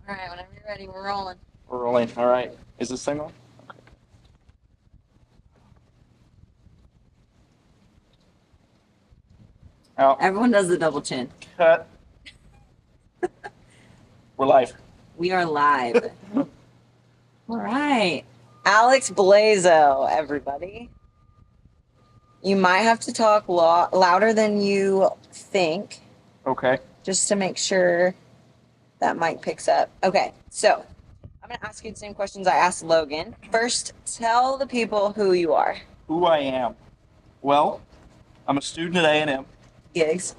right, whenever you're ready, we're rolling. We're rolling. All right. Is this thing on? Out. Everyone does the double chin. Cut. We're live. We are live. All right. Alex Blazo, everybody. You might have to talk louder than you think, Okay. just to make sure that mic picks up. Okay, so I'm going to ask you the same questions I asked Logan. First, tell the people who you are. Who I am? Well, I'm a student at A&M. Gigs.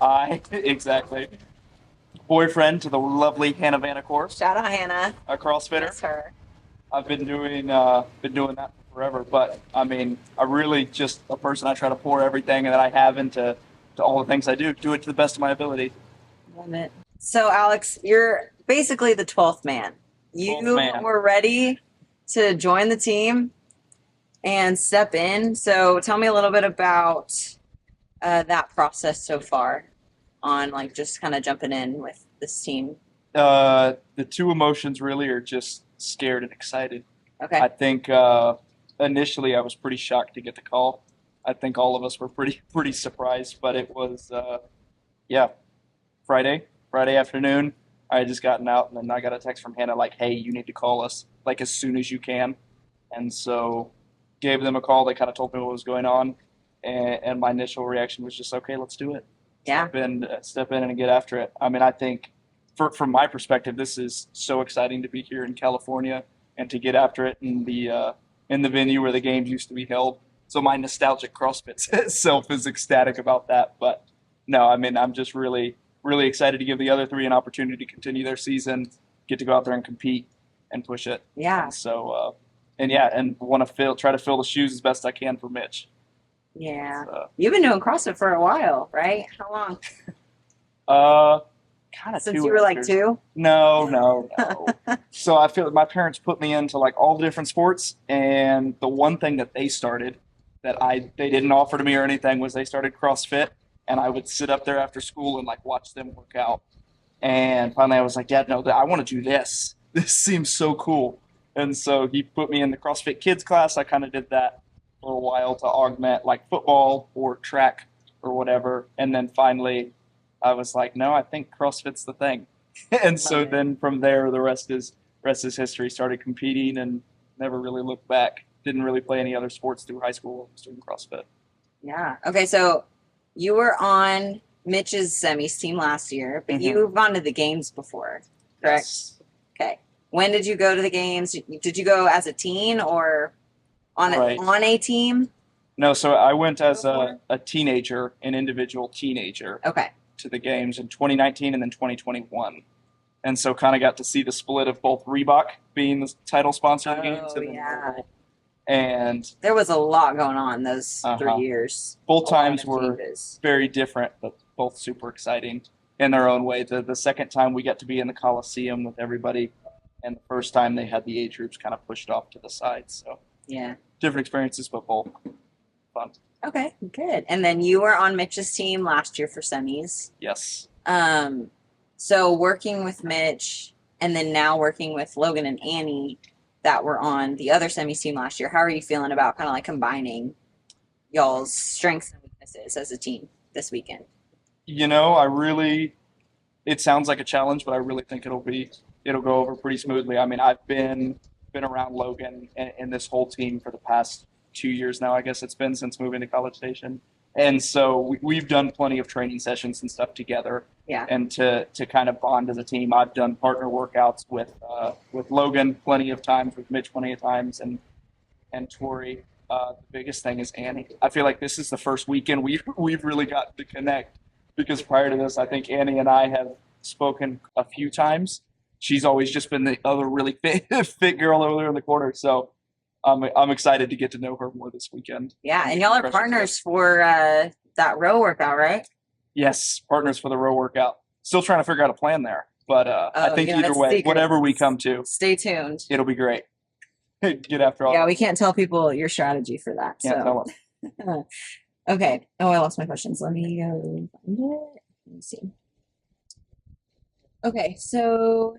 Exactly. Boyfriend to the lovely Hannah Vanacore, Shout out Hannah. a CrossFitter. That's her. I've been doing that for forever, but I mean, I really just a person. I try to pour everything that I have into all the things I do it to the best of my ability. Love it. So, Alex, you're basically the 12th man. You 12th man. were ready to join the team and step in. So, tell me a little bit about that process so far on like just kind of jumping in with this team. The two emotions really are just scared and excited. Okay. I think initially I was pretty shocked to get the call. I think all of us were pretty surprised, but it was yeah, Friday afternoon. I had just gotten out, and then I got a text from Hannah like, "Hey, you need to call us like as soon as you can." And so gave them a call. They kind of told me what was going on, and my initial reaction was just, "Okay, let's do it. Yeah. Step in and get after it." I mean, I think from my perspective, this is so exciting to be here in California and to get after it in the venue where the games used to be held. So my nostalgic CrossFit self is ecstatic about that. But no, I mean, I'm just really excited to give the other three an opportunity to continue their season, get to go out there and compete and push it. Yeah. And so, and want to try to fill the shoes as best I can for Mitch. Yeah. So, You've been doing CrossFit for a while, right? How long? kind of Since you were like 2? No. So I feel like my parents put me into like all the different sports, and the one thing that they started that they didn't offer to me or anything was they started CrossFit, and I would sit up there after school and like watch them work out. And finally, I was like, Dad, no, I want to do this. This seems so cool. And so he put me in the CrossFit Kids class. I kind of did that for a while to augment like football or track or whatever. And then finally, I was like, no, I think CrossFit's the thing. And so then from there, the rest is history. Started competing and never really looked back. Didn't really play any other sports through high school. I was doing CrossFit. Yeah. Okay, so you were on Mitch's semis team last year, but you've gone to the games before, correct? Yes. Okay. When did you go to the games? Did you go as a teen or on a team? No, so I went as a teenager, an individual teenager, Okay. to the games in 2019 and then 2021. And so kind of got to see the split of both Reebok being the title sponsor of the games. Oh, yeah. And There was a lot going on those 3 years. both A lot times of were changes. very different, but both super exciting in their own way. The second time we got to be in the Coliseum with everybody, and the first time they had the age groups kind of pushed off to the side. So Yeah. different experiences, but both fun. Okay, good. And then you were on Mitch's team last year for semis. Yes. So working with Mitch and then now working with Logan and Annie that were on the other semis team last year, how are you feeling about kind of like combining y'all's strengths and weaknesses as a team this weekend? You know, it sounds like a challenge, but I really think it'll go over pretty smoothly. I mean, I've been around Logan and this whole team for the past 2 years now. I guess it's been since moving to College Station, and so we've done plenty of training sessions and stuff together. Yeah. And to kind of bond as a team, I've done partner workouts with Logan plenty of times, with Mitch plenty of times, and Tori. The biggest thing is Annie. I feel like this is the first weekend we've really gotten to connect, because prior to this, I think Annie and I have spoken a few times. She's always just been the other really fit girl over there in the corner. So I'm excited to get to know her more this weekend. Yeah, and y'all are partners for that row workout, right? Yes, partners for the row workout. Still trying to figure out a plan there, but I think either way, secret. whatever we come to, Stay tuned. it'll be great. Get after all. Yeah, we can't tell people your strategy for that. Can't tell them. Okay. Oh, I lost my questions. Let me go find it. Let me see. Okay, so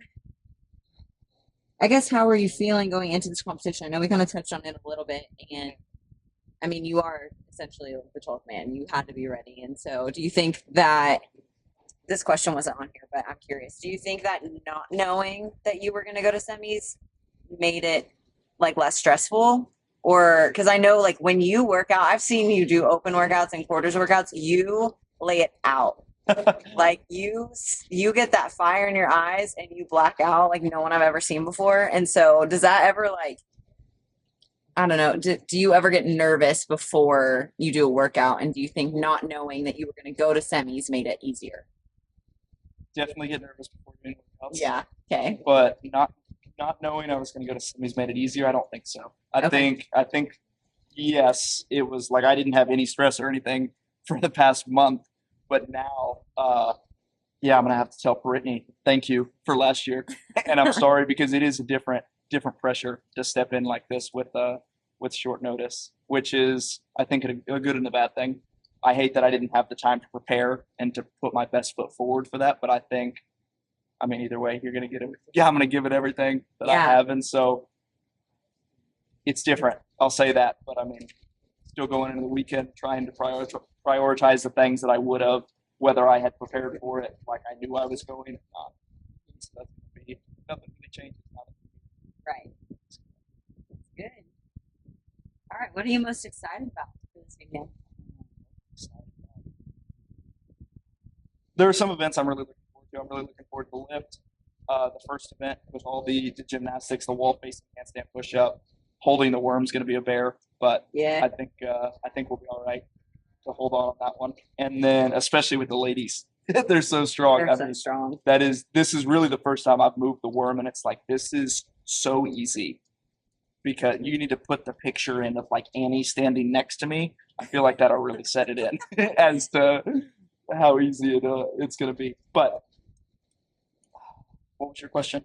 I guess how are you feeling going into this competition? I know we kind of touched on it a little bit, and I mean, you are essentially the 12th man. You had to be ready. And so, do you think that this question wasn't on here, but I'm curious. Do you think that not knowing that you were going to go to semis made it like less stressful? Or because I know like when you work out, I've seen you do open workouts and quarters workouts, you lay it out. Like you get that fire in your eyes and you black out like no one I've ever seen before. And so does that ever like I don't know, do you ever get nervous before you do a workout? And do you think not knowing that you were going to go to semis made it easier? Definitely get nervous before doing workouts. Yeah. Okay. But not knowing I was going to go to semis made it easier. I don't think so. Okay. I think yes, it was like I didn't have any stress or anything for the past month, but now, yeah, I'm gonna have to tell Brittany thank you for last year, and I'm sorry because it is a different pressure to step in like this with short notice, which is I think a good and a bad thing. I hate that I didn't have the time to prepare and to put my best foot forward for that, but I mean, either way, you're gonna get it. Yeah, I'm gonna give it everything that I Yeah. have, and so it's different. I'll say that, but I mean, still going into the weekend trying to prioritize the things that I would have, whether I had prepared for it, like I knew I was going or not. So that's gonna be nothing really changes now. Right. Good. All right. What are you most excited about for this weekend? There are some events I'm really looking forward to. I'm really looking forward to the lift. The first event with all the gymnastics, the wall facing handstand push up, holding the worm's going to be a bear, but Yeah. I think we'll be all right to hold on that one. And then especially with the ladies, they're so strong. They're I so mean, strong. this is really the first time I've moved the worm, and it's like this is so easy because you need to put the picture in of like Annie standing next to me. I feel like that'll really set it in as to how easy it's going to be. But what was your question?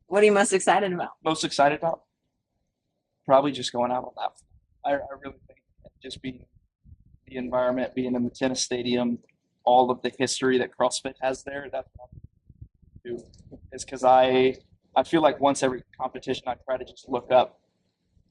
What are you most excited about? Most excited about? Probably just going out on that. I really think that just being the environment, being in the tennis stadium, all of the history that CrossFit has there. That's what I'm going to do. Is because I feel like once every competition, I try to just look up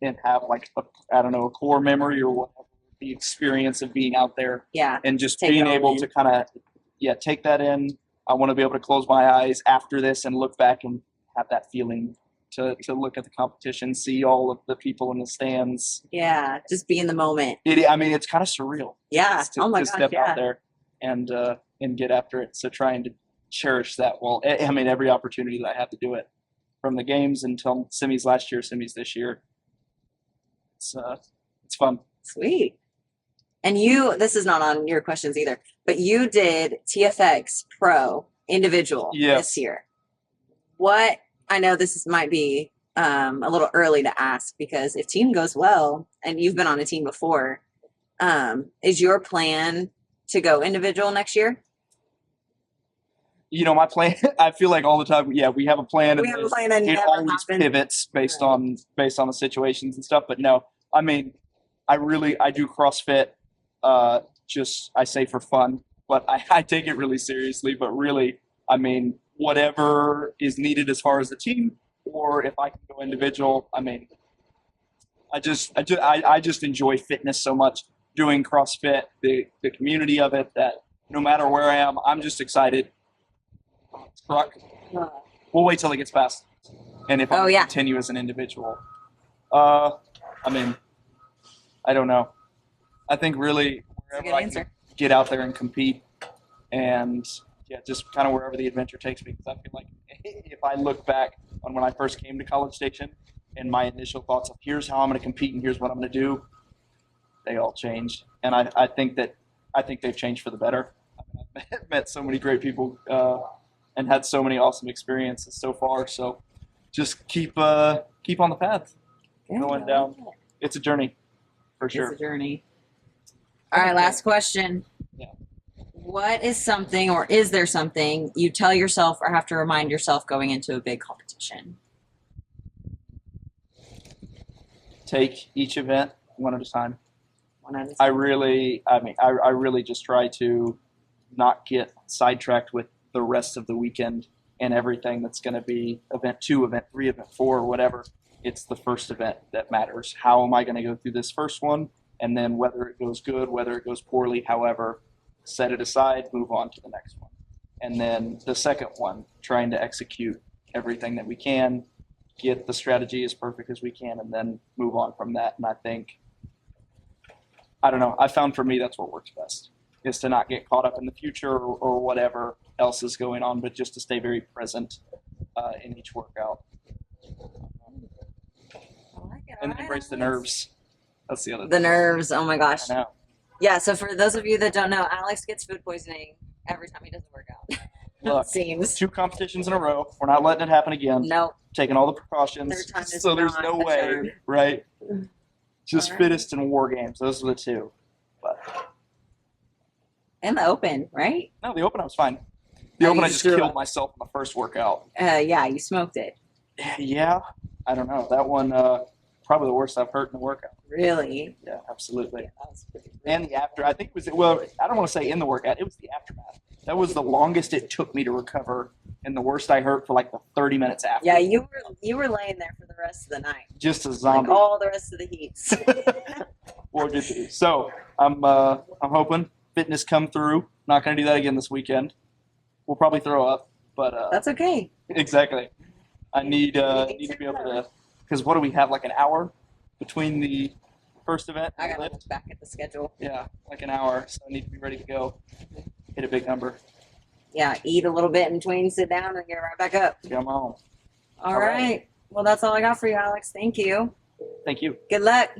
and have like I don't know a core memory or whatever the experience of being out there Yeah. and just Take it being all able in. to kind of take that in. I want to be able to close my eyes after this and look back and have that feeling to look at the competition, see all of the people in the stands. Yeah. Just be in the moment. I mean, it's kind of surreal. Yeah. To, Oh my to gosh. step Yeah. out there and get after it. So trying to cherish that. Well, I mean, every opportunity that I have to do it, from the games until semis last year, semis this year. It's fun. Sweet. And this is not on your questions either, but you did TFX Pro individual Yes. this year. What I know might be a little early to ask because if team goes well and you've been on a team before, is your plan to go individual next year? You know, my plan. I feel like all the time. Yeah, we have a plan. We have a plan and it never always happens. pivots based Right. on the situations and stuff. But no, I mean, I do CrossFit. Just I say for fun, but I take it really seriously. But really, I mean, whatever is needed as far as the team, or if I can go individual, I mean, I just enjoy fitness so much, doing CrossFit, the community of it. That no matter where I am, I'm just excited. Truck. We'll wait till it gets past, and if I continue as an individual, I mean, I don't know. I think really wherever I can get out there and compete, and just kind of wherever the adventure takes me. Because I feel like if I look back on when I first came to College Station and my initial thoughts of here's how I'm going to compete and here's what I'm going to do, they all changed, and I think they've changed for the better. I've met so many great people and had so many awesome experiences so far. So just keep on the path, going down. It's a journey, for sure. It's a journey. All right, last question. Yeah. What is something, or is there something you tell yourself or have to remind yourself going into a big competition? Take each event one at a time. One at a time. I really just try to not get sidetracked with the rest of the weekend and everything that's going to be event 2, event 3, event 4, whatever. It's the first event that matters. How am I going to go through this first one? And then whether it goes good, whether it goes poorly, however, set it aside, move on to the next one. And then the second one, trying to execute everything that we can, get the strategy as perfect as we can, and then move on from that. And I think, I don't know, I found for me that's what works best, is to not get caught up in the future or whatever else is going on, but just to stay very present in each workout. I like it. And All right, embrace the Alex. nerves. That's the other The thing. nerves. Oh my gosh. I know. Yeah. So for those of you that don't know, Alex gets food poisoning every time he does a workout. Look, It seems. 2 competitions in a row. We're not letting it happen again. Nope. Taking all the precautions. Third time is So there's not no the way, charm. right? Just All right. fittest in war games. Those are the 2. But And the open, right? no, the open I was fine. The Oh, open you I just just threw killed up. myself in the first workout. Yeah, you smoked it. Yeah, I don't know. That one probably the worst I've hurt in the workout. Really? Yeah, absolutely. Yeah, that was pretty And the after, I think it was, well, I don't want to say in the workout, it was the aftermath. That was the longest it took me to recover, and the worst I hurt for like the 30 minutes after. Yeah, you were laying there for the rest of the night, Just a like zombie. all the rest of the heats. Or did be. So I'm hoping fitness come through. Not going to do that again this weekend. We'll probably throw up, but That's okay. exactly. I need to be able to, because what do we have, like an hour between the first event I and the gotta lift? look back at the schedule. Yeah, like an hour. So I need to be ready to go. Hit a big number. Yeah, eat a little bit in between, sit down, and get right back up. Come on. All All right. right. Well, that's all I got for you, Alex. Thank you. Thank you. Good luck.